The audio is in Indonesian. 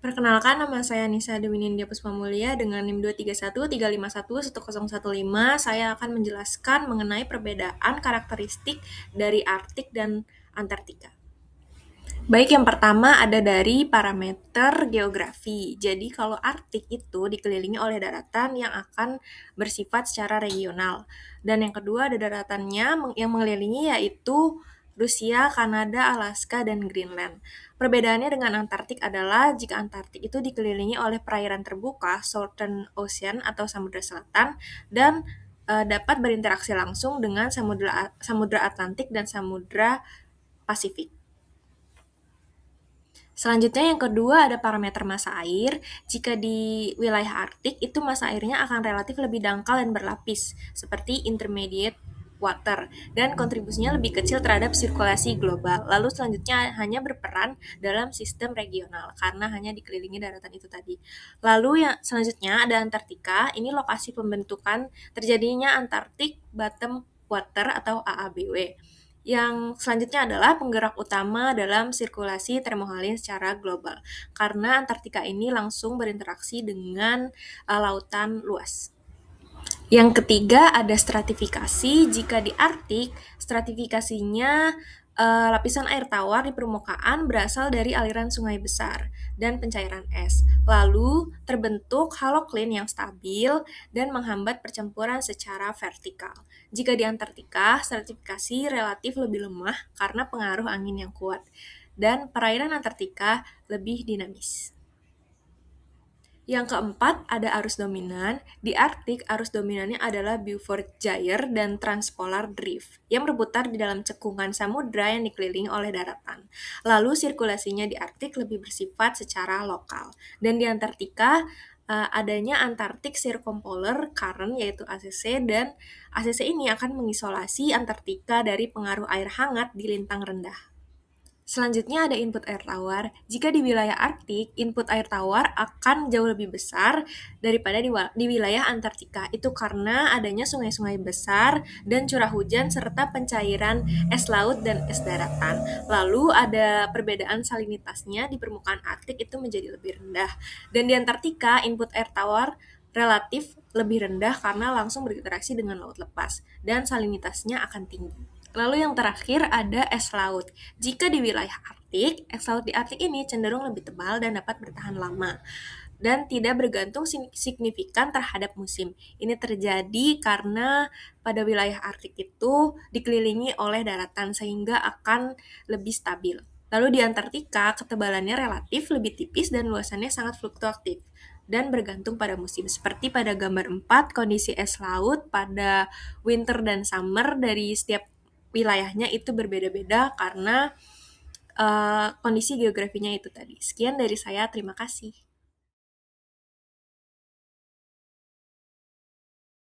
Perkenalkan, nama saya Nisa Dewi Nindya Puspamulia dengan NIM 23135111015. Saya akan menjelaskan mengenai perbedaan karakteristik dari Arktik dan Antartika. Baik, yang pertama ada dari parameter geografi. Jadi kalau Arktik itu dikelilingi oleh daratan yang akan bersifat secara regional. Dan yang kedua ada daratannya yang mengelilingi yaitu Rusia, Kanada, Alaska, dan Greenland. Perbedaannya dengan Antartik adalah jika Antartik itu dikelilingi oleh perairan terbuka, Southern Ocean atau Samudra Selatan, dan dapat berinteraksi langsung dengan Samudra Atlantik dan Samudra Pasifik. Selanjutnya yang kedua ada parameter massa air. Jika di wilayah Arktik itu massa airnya akan relatif lebih dangkal dan berlapis, seperti intermediate water, dan kontribusinya lebih kecil terhadap sirkulasi global. Lalu selanjutnya hanya berperan dalam sistem regional, karena hanya dikelilingi daratan itu tadi. Lalu yang selanjutnya ada Antartika, ini lokasi pembentukan terjadinya Antarctic Bottom Water atau AABW. Yang selanjutnya adalah penggerak utama dalam sirkulasi termohaline secara global, karena Antartika ini langsung berinteraksi dengan lautan luas. Yang ketiga ada stratifikasi. Jika di Arktik, stratifikasinya lapisan air tawar di permukaan berasal dari aliran sungai besar dan pencairan es. Lalu terbentuk halocline yang stabil dan menghambat percampuran secara vertikal. Jika di Antartika, stratifikasi relatif lebih lemah karena pengaruh angin yang kuat. Dan perairan Antartika lebih dinamis. Yang keempat, ada arus dominan. Di Arktik, arus dominannya adalah Beaufort Gyre dan Transpolar Drift yang berputar di dalam cekungan samudra yang dikelilingi oleh daratan. Lalu sirkulasinya di Arktik lebih bersifat secara lokal. Dan di Antartika, adanya Antarctic Circumpolar Current yaitu ACC, dan ACC ini akan mengisolasi Antartika dari pengaruh air hangat di lintang rendah. Selanjutnya ada input air tawar. Jika di wilayah Arktik, input air tawar akan jauh lebih besar daripada di wilayah Antartika. Itu karena adanya sungai-sungai besar dan curah hujan serta pencairan es laut dan es daratan. Lalu ada perbedaan salinitasnya di permukaan Arktik itu menjadi lebih rendah. Dan di Antartika, input air tawar relatif lebih rendah karena langsung berinteraksi dengan laut lepas dan salinitasnya akan tinggi. Lalu yang terakhir ada es laut. Jika di wilayah Arktik, es laut di Arktik ini cenderung lebih tebal dan dapat bertahan lama dan tidak bergantung signifikan terhadap musim. Ini terjadi karena pada wilayah Arktik itu dikelilingi oleh daratan sehingga akan lebih stabil. Lalu di Antartika, ketebalannya relatif lebih tipis dan luasannya sangat fluktuatif dan bergantung pada musim. Seperti pada gambar 4, kondisi es laut pada winter dan summer dari setiap wilayahnya itu berbeda-beda karena kondisi geografinya itu tadi. Sekian dari saya, terima kasih.